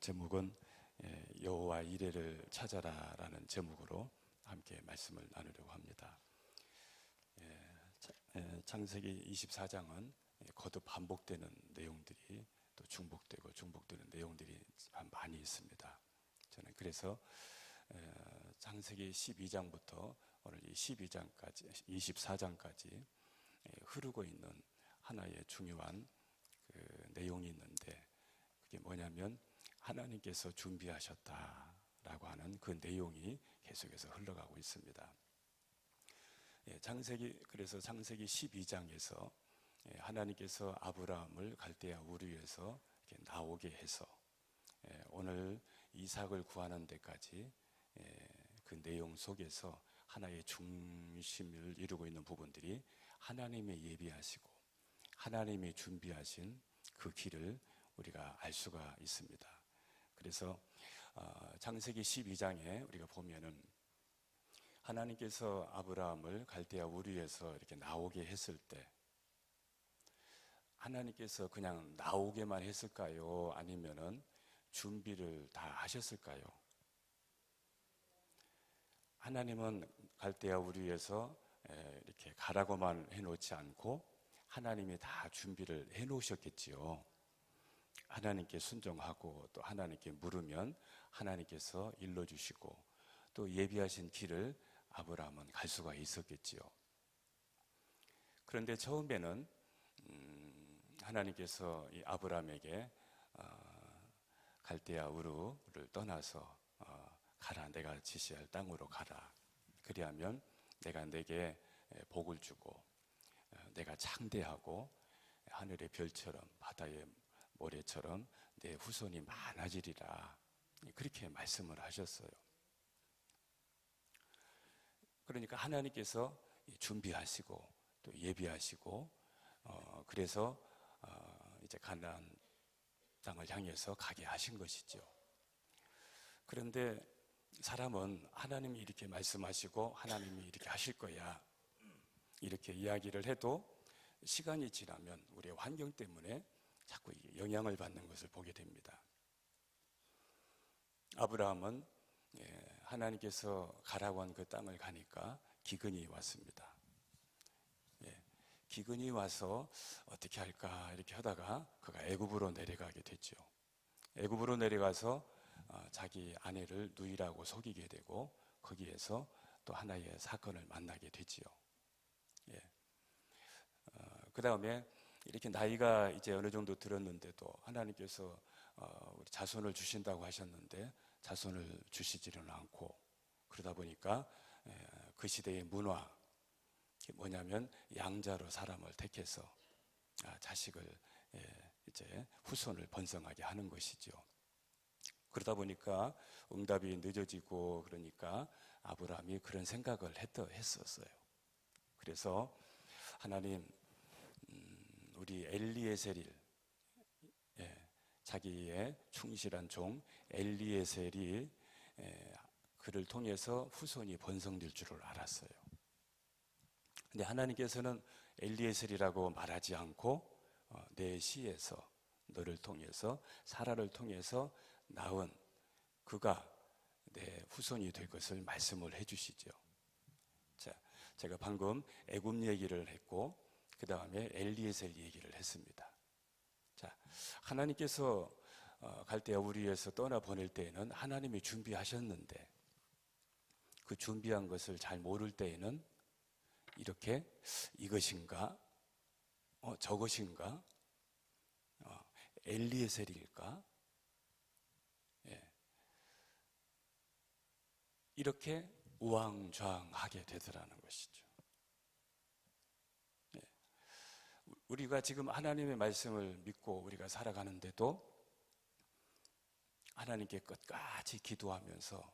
제목은 여호와 이레를 찾아라라는 제목으로 함께 말씀을 나누려고 합니다. 창세기 24장은 거듭 반복되는 내용들이 또 중복되는 내용들이 많이 있습니다. 저는 그래서 창세기 12장부터 오늘 이 12장까지 24장까지 흐르고 있는 하나의 중요한 그 내용이 있는데, 그게 뭐냐면 하나님께서 준비하셨다라고 하는 그 내용이 계속해서 흘러가고 있습니다. 그래서 창세기 12장에서 하나님께서 아브라함을 갈대아 우르에서 이렇게 나오게 해서 오늘 이삭을 구하는 데까지 그 내용 속에서 하나의 중심을 이루고 있는 부분들이 하나님이 예비하시고 하나님이 준비하신 그 길을 우리가 알 수가 있습니다. 그래서 창세기 12장에 우리가 보면은 하나님께서 아브라함을 갈대아 우르에서 이렇게 나오게 했을 때 하나님께서 그냥 나오게만 했을까요? 아니면은 준비를 다 하셨을까요? 하나님은 갈대아 우르에서 이렇게 가라고만 해놓지 않고 하나님이 다 준비를 해놓으셨겠지요. 하나님께 순종하고 또 하나님께 물으면 하나님께서 일러주시고 또 예비하신 길을 아브라함은 갈 수가 있었겠지요. 그런데 처음에는 하나님께서 이 아브라함에게 갈대아 우르를 떠나서 가라, 내가 지시할 땅으로 가라. 그리하면 내가 내게 복을 주고 내가 창대하고 하늘의 별처럼 바다의 모래처럼 내 후손이 많아지리라. 그렇게 말씀을 하셨어요. 그러니까 하나님께서 준비하시고 또 예비하시고 그래서 이제 가나안 땅을 향해서 가게 하신 것이죠. 그런데 사람은 하나님이 이렇게 말씀하시고 하나님이 이렇게 하실 거야 이렇게 이야기를 해도 시간이 지나면 우리의 환경 때문에 자꾸 영향을 받는 것을 보게 됩니다. 아브라함은 하나님께서 가라고 한 그 땅을 가니까 기근이 왔습니다. 기근이 와서 어떻게 할까 이렇게 하다가 그가 애굽으로 내려가게 됐죠. 애굽으로 내려가서 자기 아내를 누이라고 속이게 되고 거기에서 또 하나의 사건을 만나게 되지요. 그 다음에 이렇게 나이가 이제 어느 정도 들었는데도 하나님께서 우리 자손을 주신다고 하셨는데 자손을 주시지는 않고, 그러다 보니까 그 시대의 문화 뭐냐면 양자로 사람을 택해서 자식을 이제 후손을 번성하게 하는 것이죠. 그러다 보니까 응답이 늦어지고 그러니까 아브라함이 그런 생각을 했었어요. 그래서 하나님, 우리 엘리에셀이 자기의 충실한 종 엘리에셀이 그를 통해서 후손이 번성될 줄을 알았어요. 근데 하나님께서는 엘리에셀이라고 말하지 않고 내 시에서 너를 통해서 사라를 통해서 낳은 그가 내 후손이 될 것을 말씀을 해주시죠. 자, 제가 방금 애굽 얘기를 했고 그 다음에 엘리에셀 얘기를 했습니다. 자, 하나님께서 갈대아 우르에서 떠나 보낼 때에는 하나님이 준비하셨는데 그 준비한 것을 잘 모를 때에는 이렇게 이것인가? 저것인가? 엘리에셀일까? 이렇게 우왕좌왕하게 되더라는 것이죠. 우리가 지금 하나님의 말씀을 믿고 우리가 살아가는데도 하나님께 끝까지 기도하면서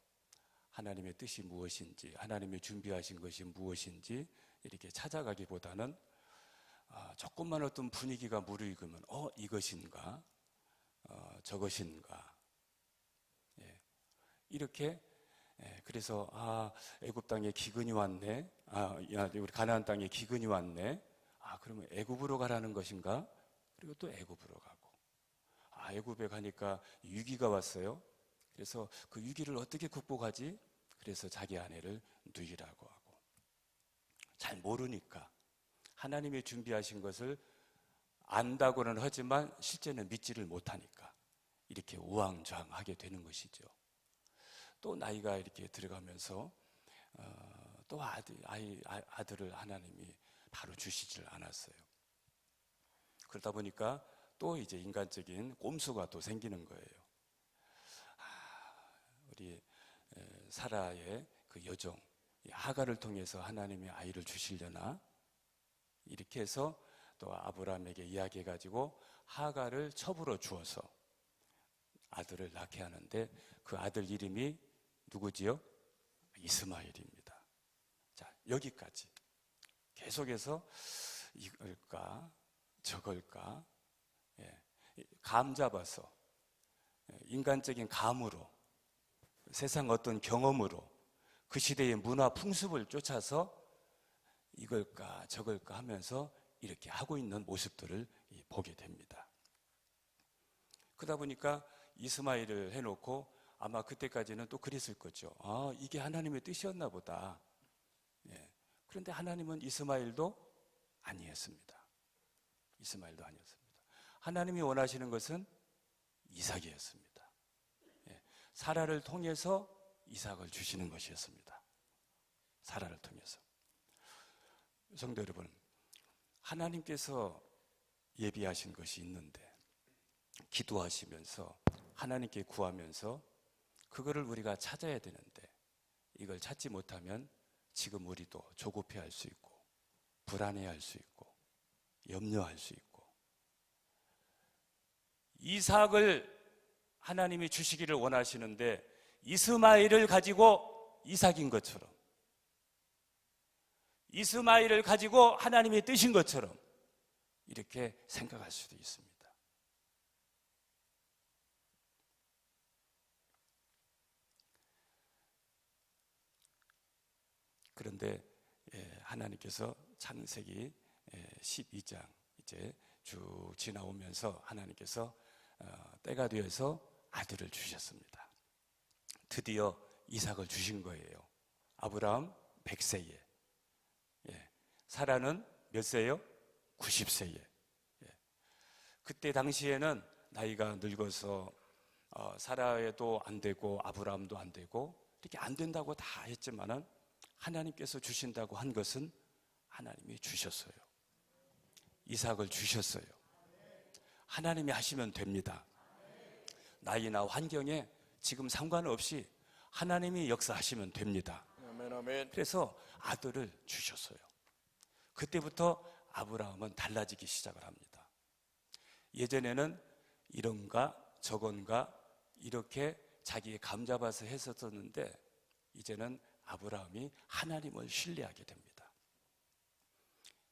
하나님의 뜻이 무엇인지, 하나님이 준비하신 것이 무엇인지 이렇게 찾아가기보다는 조금만 어떤 분위기가 무르익으면 이것인가? 저것인가? 이렇게 그래서 애굽 땅에 기근이 왔네. 우리 가나안 땅에 기근이 왔네. 그러면 애굽으로 가라는 것인가? 그리고 또 애굽으로 가고. 애굽에 가니까 위기가 왔어요. 그래서 그 위기를 어떻게 극복하지? 그래서 자기 아내를 누이라고 하고, 잘 모르니까 하나님이 준비하신 것을 안다고는 하지만 실제는 믿지를 못하니까 이렇게 우왕좌왕하게 되는 것이죠. 또 나이가 이렇게 들어가면서 또 아들을 하나님이 바로 주시질 않았어요. 그러다 보니까 또 이제 인간적인 꼼수가 또 생기는 거예요. 우리 사라의 그 여종 하갈을 통해서 하나님이 아이를 주시려나, 이렇게 해서 또 아브라함에게 이야기해가지고 하갈을 첩으로 주어서 아들을 낳게 하는데, 그 아들 이름이 누구지요? 이스마엘입니다. 자, 여기까지 계속해서 이걸까 저걸까, 감 잡아서 인간적인 감으로, 세상 어떤 경험으로, 그 시대의 문화 풍습을 쫓아서 이걸까 저걸까 하면서 이렇게 하고 있는 모습들을 보게 됩니다. 그러다 보니까 이스마엘을 해놓고 아마 그때까지는 또 그랬을 거죠. 아, 이게 하나님의 뜻이었나 보다. 그런데 하나님은 이스마엘도 아니었습니다. 이스마엘도 아니었습니다. 하나님이 원하시는 것은 이삭이었습니다. 사라를 통해서 이삭을 주시는 것이었습니다. 사라를 통해서. 성도 여러분, 하나님께서 예비하신 것이 있는데 기도하시면서 하나님께 구하면서 그거를 우리가 찾아야 되는데, 이걸 찾지 못하면 지금 우리도 조급해할 수 있고 불안해할 수 있고 염려할 수 있고, 이삭을 하나님이 주시기를 원하시는데 이스마엘을 가지고 이삭인 것처럼, 이스마엘을 가지고 하나님의 뜻인 것처럼 이렇게 생각할 수도 있습니다. 그런데 하나님께서 창세기 12장 이제 쭉 지나오면서 하나님께서 때가 되어서 아들을 주셨습니다. 드디어 이삭을 주신 거예요. 아브라함 100세에, 사라는 몇 세예요? 90세에. 그때 당시에는 나이가 늙어서 사라에도 안 되고 아브라함도 안 되고 이렇게 안 된다고 다 했지만은 하나님께서 주신다고 한 것은 하나님이 주셨어요. 이삭을 주셨어요. 하나님이 하시면 됩니다. 나이나 환경에 지금 상관없이 하나님이 역사하시면 됩니다. 그래서 아들을 주셨어요. 그때부터 아브라함은 달라지기 시작을 합니다. 예전에는 이런가 저건가 이렇게 자기의 감 잡아서 했었는데, 이제는 아브라함이 하나님을 신뢰하게 됩니다.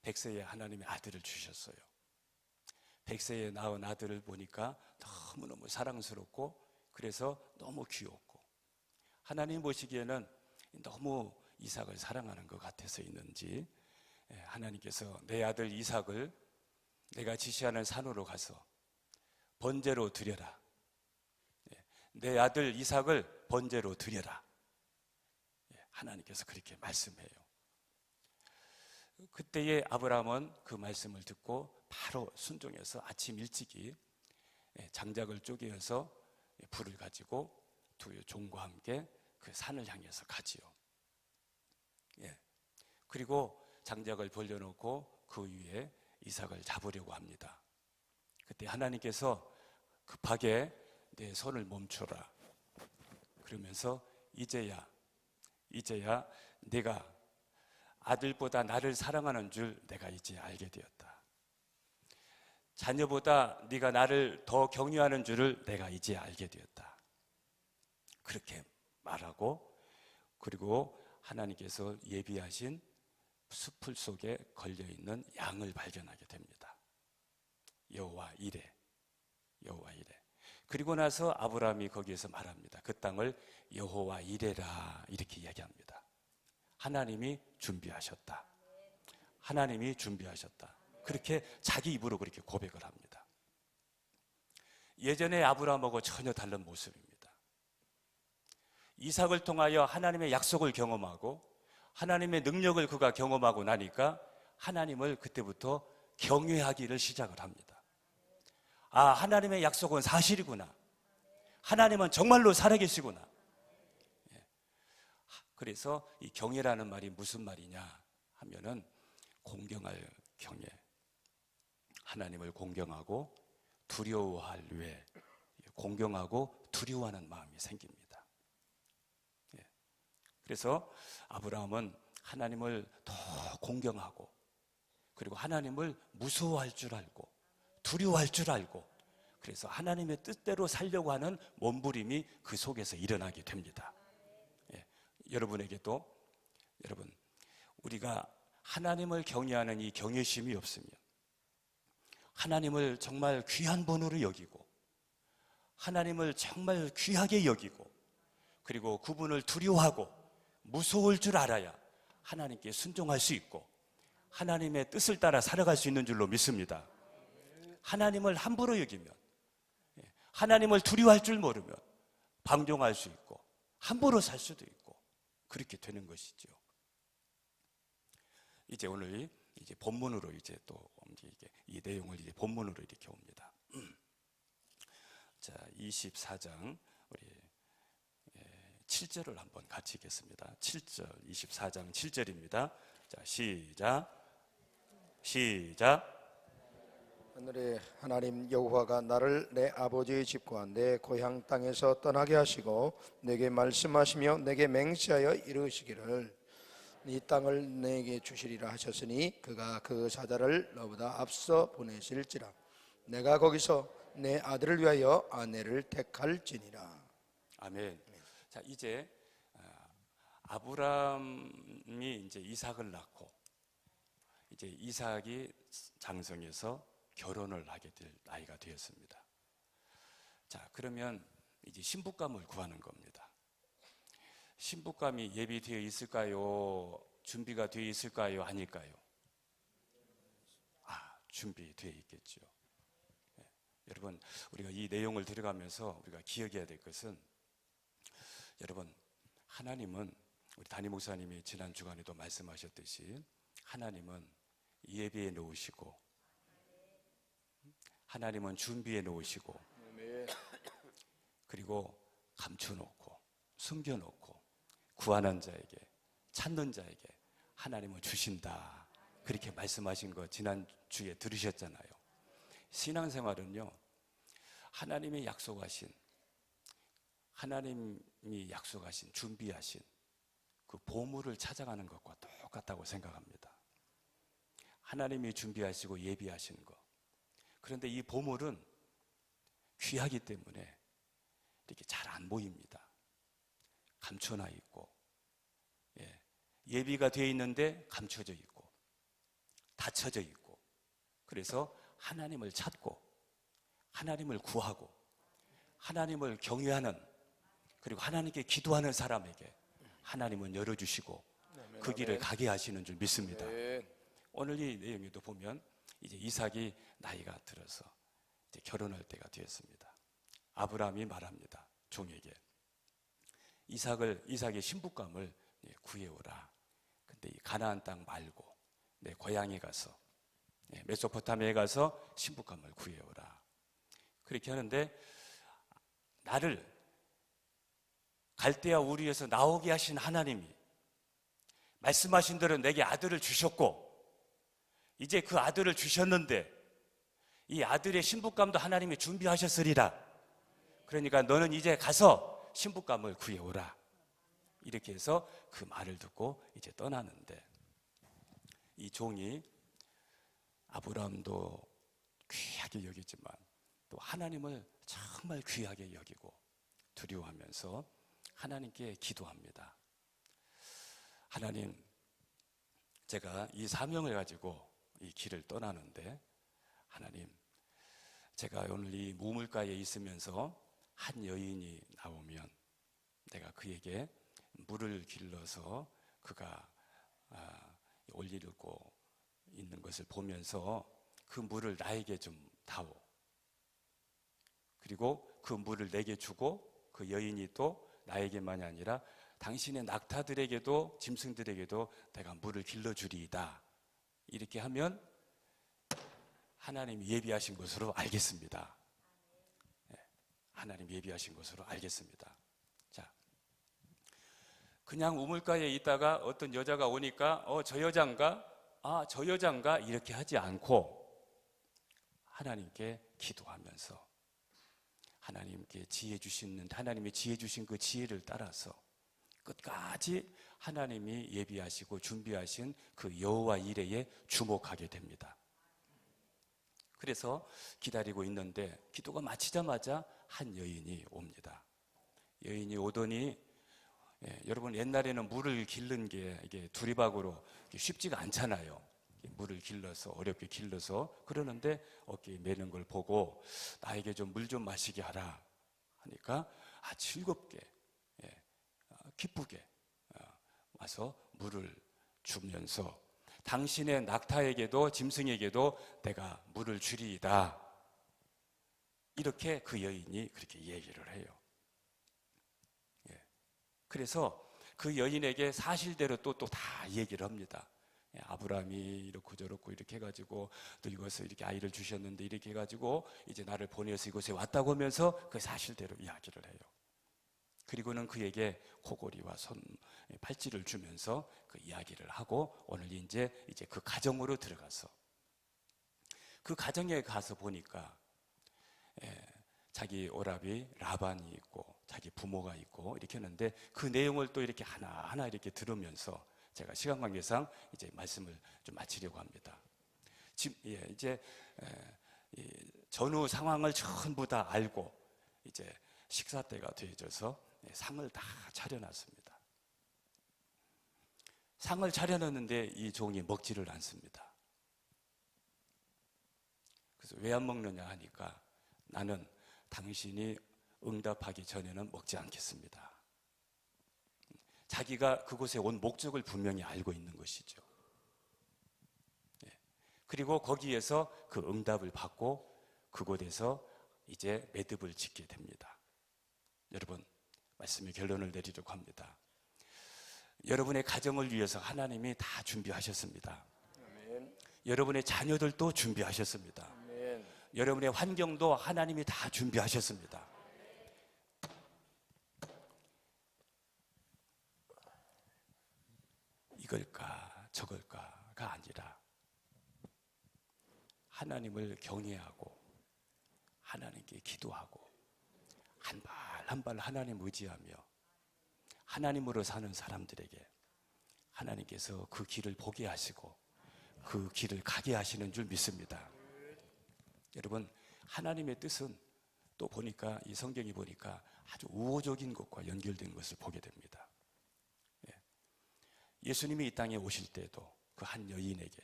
100세에 하나님이 아들을 주셨어요. 100세에 낳은 아들을 보니까 너무너무 사랑스럽고, 그래서 너무 귀엽고, 하나님 보시기에는 너무 이삭을 사랑하는 것 같아서있는지 하나님께서 내 아들 이삭을 내가 지시하는 산으로 가서 번제로 드려라, 내 아들 이삭을 번제로 드려라, 하나님께서 그렇게 말씀해요. 그때의 아브라함은 그 말씀을 듣고 바로 순종해서 아침 일찍이 장작을 쪼개어서 불을 가지고 두 종과 함께 그 산을 향해서 가지요. 그리고 장작을 벌려놓고 그 위에 이삭을 잡으려고 합니다. 그때 하나님께서 급하게 내 손을 멈춰라, 그러면서 이제야 내가 아들보다 나를 사랑하는 줄 내가 이제 알게 되었다. 자녀보다 네가 나를 더 경외하는 줄을 내가 이제 알게 되었다. 그렇게 말하고, 그리고 하나님께서 예비하신 숲풀 속에 걸려있는 양을 발견하게 됩니다. 여호와 이레. 그리고 나서 아브라함이 거기에서 말합니다. 그 땅을 여호와 이레라, 이렇게 이야기합니다. 하나님이 준비하셨다. 하나님이 준비하셨다. 그렇게 자기 입으로 그렇게 고백을 합니다. 예전의 아브라함하고 전혀 다른 모습입니다. 이삭을 통하여 하나님의 약속을 경험하고 하나님의 능력을 그가 경험하고 나니까 하나님을 그때부터 경외하기를 시작을 합니다. 아, 하나님의 약속은 사실이구나. 하나님은 정말로 살아계시구나. 그래서 이 경외라는 말이 무슨 말이냐 하면은 공경할 경외, 하나님을 공경하고 두려워할 외, 공경하고 두려워하는 마음이 생깁니다. 그래서 아브라함은 하나님을 더 공경하고 그리고 하나님을 무서워할 줄 알고 두려워할 줄 알고 그래서 하나님의 뜻대로 살려고 하는 몸부림이 그 속에서 일어나게 됩니다. 여러분에게도 여러분 우리가 하나님을 경외하는 이 경외심이 없으면 하나님을 정말 귀한 분으로 여기고 하나님을 정말 귀하게 여기고 그리고 그분을 두려워하고 무서울 줄 알아야 하나님께 순종할 수 있고 하나님의 뜻을 따라 살아갈 수 있는 줄로 믿습니다. 하나님을 함부로 여기면 하나님을 두려워할 줄 모르면 방종할 수 있고 함부로 살 수도 있고 그렇게 되는 것이죠. 이제 오늘 이제 본문으로 이제 또 이 내용을 이제 본문으로 이렇게 옵니다. 자, 24장 우리 7절을 한번 같이 읽겠습니다. 7절, 24장 7절입니다. 자, 시작. 하늘의 하나님 여호와가 나를 내 아버지의 집과 내 고향 땅에서 떠나게 하시고 내게 말씀하시며 내게 맹세하여 이르시기를 이 땅을 내게 주시리라 하셨으니 그가 그 사자를 너보다 앞서 보내실지라 내가 거기서 내 아들을 위하여 아내를 택할지니라. 아멘. 자, 이제 아브라함이 이제 이삭을 낳고 이제 이삭이 장성해서 결혼을 하게 될 나이가 되었습니다. 자, 그러면 이제 신부감을 구하는 겁니다. 신부감이 예비되어 있을까요? 준비가 되어 있을까요? 아닐까요? 준비되어 있겠죠. 여러분, 우리가 이 내용을 들어가면서 우리가 기억해야 될 것은 여러분, 하나님은 우리 담임 목사님이 지난 주간에도 말씀하셨듯이 하나님은 예비해 놓으시고 하나님은 준비해 놓으시고 그리고 감춰놓고 숨겨놓고 구하는 자에게 찾는 자에게 하나님은 주신다 그렇게 말씀하신 거 지난주에 들으셨잖아요. 신앙생활은요 하나님이 약속하신 하나님이 약속하신 준비하신 그 보물을 찾아가는 것과 똑같다고 생각합니다. 하나님이 준비하시고 예비하신 것. 그런데 이 보물은 귀하기 때문에 이렇게 잘 안 보입니다. 감춰놔 있고 예비가 되어 있는데 감춰져 있고 닫혀져 있고 그래서 하나님을 찾고 하나님을 구하고 하나님을 경외하는 그리고 하나님께 기도하는 사람에게 하나님은 열어주시고 그 길을 가게 하시는 줄 믿습니다. 오늘 이 내용에도 보면 이제 이삭이 나이가 들어서 이제 결혼할 때가 되었습니다. 아브라함이 말합니다. 종에게 이삭의 신부감을 구해오라. 근데 이 가나안 땅 말고 내 고향에 가서 메소포타미아에 가서 신부감을 구해오라. 그렇게 하는데 나를 갈대아 우리에서 나오게 하신 하나님이 말씀하신 대로 내게 아들을 주셨고 이제 그 아들을 주셨는데 이 아들의 신부감도 하나님이 준비하셨으리라. 그러니까 너는 이제 가서 신부감을 구해오라. 이렇게 해서 그 말을 듣고 이제 떠나는데 이 종이 아브라함도 귀하게 여기지만 또 하나님을 정말 귀하게 여기고 두려워하면서 하나님께 기도합니다. 하나님, 제가 이 사명을 가지고 이 길을 떠나는데 하나님, 제가 오늘 이 우물가에 있으면서 한 여인이 나오면 내가 그에게 물을 길러서 그가 올리고 있는 것을 보면서 그 물을 나에게 좀 다오. 그리고 그 물을 내게 주고 그 여인이 또 나에게만이 아니라 당신의 낙타들에게도 짐승들에게도 내가 물을 길러주리이다. 이렇게 하면 하나님이 예비하신 것으로 알겠습니다. 하나님 예비하신 것으로 알겠습니다. 자, 그냥 우물가에 있다가 어떤 여자가 오니까 저 여잔가? 저 여잔가? 이렇게 하지 않고 하나님께 기도하면서 하나님께 하나님의 지혜 주신 그 지혜를 따라서 끝까지 하나님이 예비하시고 준비하신 그 여호와 이레에 주목하게 됩니다. 그래서 기다리고 있는데 기도가 마치자마자 한 여인이 옵니다. 여인이 오더니 여러분 옛날에는 물을 길른 게 이게 두리박으로 쉽지가 않잖아요. 물을 길러서 어렵게 길러서 그러는데 어깨에 매는 걸 보고 나에게 좀 물 좀 마시게 하라 하니까 즐겁게 기쁘게 와서 물을 주면서 당신의 낙타에게도 짐승에게도 내가 물을 주리이다. 이렇게 그 여인이 그렇게 얘기를 해요. 그래서 그 여인에게 사실대로 또 다 얘기를 합니다. 아브라함이 이렇고 저렇고 이렇게 해가지고 늙어서 이렇게 아이를 주셨는데 이렇게 해가지고 이제 나를 보내서 이곳에 왔다고 하면서 그 사실대로 이야기를 해요. 그리고는 그에게 코골이와 팔찌를 주면서 그 이야기를 하고 오늘 이제 그 가정으로 들어가서 그 가정에 가서 보니까 자기 오라비 라반이 있고 자기 부모가 있고 이렇게 했는데 그 내용을 또 이렇게 하나하나 이렇게 들으면서 제가 시간 관계상 이제 말씀을 좀 마치려고 합니다. 이제 전후 상황을 전부 다 알고 이제 식사 때가 되어져서 상을 다 차려놨습니다. 상을 차려놨는데 이 종이 먹지를 않습니다. 그래서 왜 안 먹느냐 하니까 나는 당신이 응답하기 전에는 먹지 않겠습니다. 자기가 그곳에 온 목적을 분명히 알고 있는 것이죠. 그리고 거기에서 그 응답을 받고 그곳에서 이제 매듭을 짓게 됩니다. 여러분, 말씀의 결론을 내리려고 합니다. 여러분의 가정을 위해서 하나님이 다 준비하셨습니다. 아멘. 여러분의 자녀들도 준비하셨습니다. 아멘. 여러분의 환경도 하나님이 다 준비하셨습니다. 이걸까 저걸까가 아니라 하나님을 경외하고 하나님께 기도하고 한 발 한 발 하나님 의지하며 하나님으로 사는 사람들에게 하나님께서 그 길을 보게 하시고 그 길을 가게 하시는 줄 믿습니다. 여러분, 하나님의 뜻은 또 보니까 이 성경이 보니까 아주 우호적인 것과 연결된 것을 보게 됩니다. 예수님이 이 땅에 오실 때도 그 한 여인에게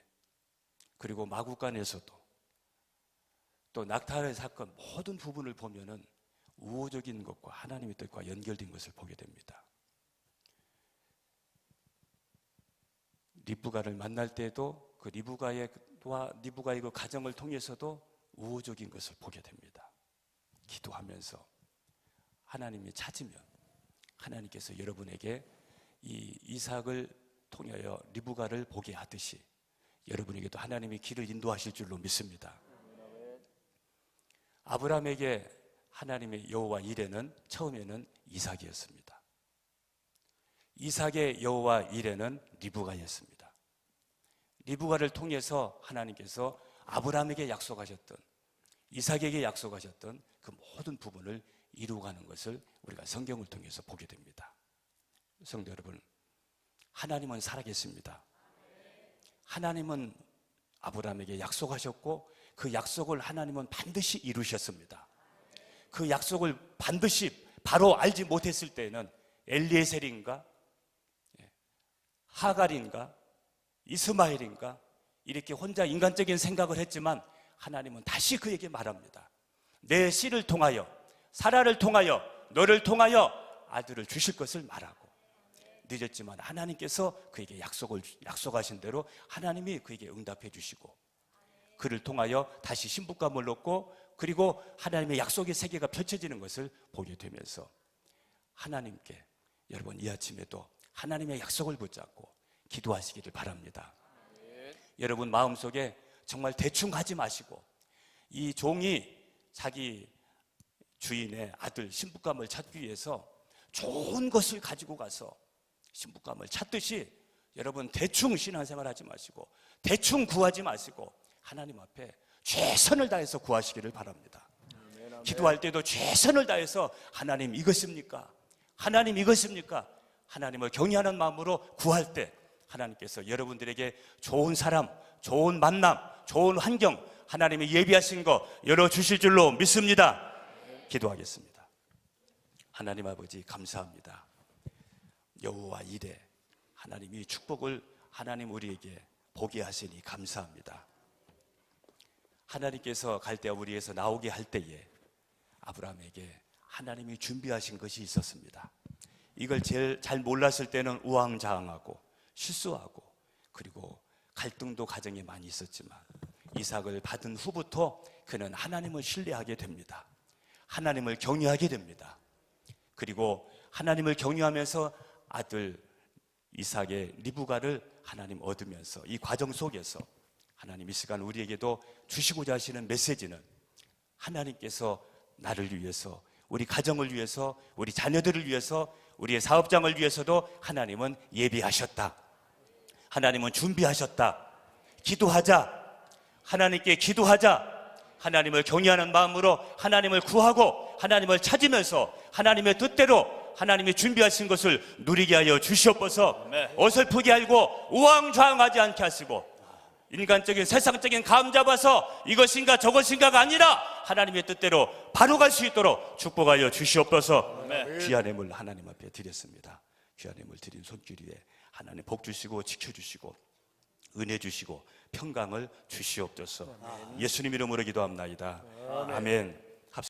그리고 마구간에서도 또 낙타의 사건 모든 부분을 보면은 우호적인 것과 하나님의 뜻과 연결된 것을 보게 됩니다. 리브가를 만날 때도 그 리브가의 그 가정을 통해서도 우호적인 것을 보게 됩니다. 기도하면서 하나님이 찾으면 하나님께서 여러분에게 이 이삭을 통하여 리브가를 보게 하듯이 여러분에게도 하나님이 길을 인도하실 줄로 믿습니다. 아브라함에게 하나님의 여호와 이레는 처음에는 이삭이었습니다. 이삭의 여호와 이레는 리브가였습니다. 리브가를 통해서 하나님께서 아브라함에게 약속하셨던 이삭에게 약속하셨던 그 모든 부분을 이루어가는 것을 우리가 성경을 통해서 보게 됩니다. 성도 여러분, 하나님은 살아계십니다. 하나님은 아브라함에게 약속하셨고 그 약속을 하나님은 반드시 이루셨습니다. 그 약속을 반드시 바로 알지 못했을 때는 엘리에셀인가 하갈인가 이스마엘인가 이렇게 혼자 인간적인 생각을 했지만 하나님은 다시 그에게 말합니다. 내 씨를 통하여 사라를 통하여 너를 통하여 아들을 주실 것을 말하고 늦었지만 하나님께서 그에게 약속하신 대로 하나님이 그에게 응답해 주시고 그를 통하여 다시 신부감을 얻고 그리고 하나님의 약속의 세계가 펼쳐지는 것을 보게 되면서 하나님께 여러분 이 아침에도 하나님의 약속을 붙잡고 기도하시기를 바랍니다. 여러분 마음속에 정말 대충 하지 마시고, 이 종이 자기 주인의 아들 신부감을 찾기 위해서 좋은 것을 가지고 가서 신부감을 찾듯이 여러분 대충 신앙생활 하지 마시고 대충 구하지 마시고 하나님 앞에 최선을 다해서 구하시기를 바랍니다. 기도할 때도 최선을 다해서 하나님 이것입니까? 하나님 이것입니까? 하나님을 경외하는 마음으로 구할 때 하나님께서 여러분들에게 좋은 사람, 좋은 만남, 좋은 환경 하나님이 예비하신 거 열어주실 줄로 믿습니다. 기도하겠습니다. 하나님 아버지 감사합니다. 여호와 이레 하나님이 축복을 하나님 우리에게 보게 하시니 감사합니다. 하나님께서 갈대아 우리에서 나오게 할 때에 아브라함에게 하나님이 준비하신 것이 있었습니다. 이걸 제일 잘 몰랐을 때는 우왕좌왕하고 실수하고 그리고 갈등도 가정에 많이 있었지만 이삭을 받은 후부터 그는 하나님을 신뢰하게 됩니다. 하나님을 경외하게 됩니다. 그리고 하나님을 경외하면서 아들 이삭의 리브가를 하나님 얻으면서 이 과정 속에서 하나님 이 시간 우리에게도 주시고자 하시는 메시지는 하나님께서 나를 위해서, 우리 가정을 위해서, 우리 자녀들을 위해서, 우리의 사업장을 위해서도 하나님은 예비하셨다. 하나님은 준비하셨다. 기도하자. 하나님께 기도하자. 하나님을 경외하는 마음으로 하나님을 구하고 하나님을 찾으면서 하나님의 뜻대로 하나님이 준비하신 것을 누리게 하여 주시옵소서. 어설프게 알고 우왕좌왕하지 않게 하시고 인간적인 세상적인 감 잡아서 이것인가 저것인가가 아니라 하나님의 뜻대로 바로 갈 수 있도록 축복하여 주시옵소서. 귀한 예물 하나님 앞에 드렸습니다. 귀한 예물 드린 손길 위에 하나님 복 주시고 지켜주시고 은혜 주시고 평강을 주시옵소서. 예수님 이름으로 기도합나이다. 아멘.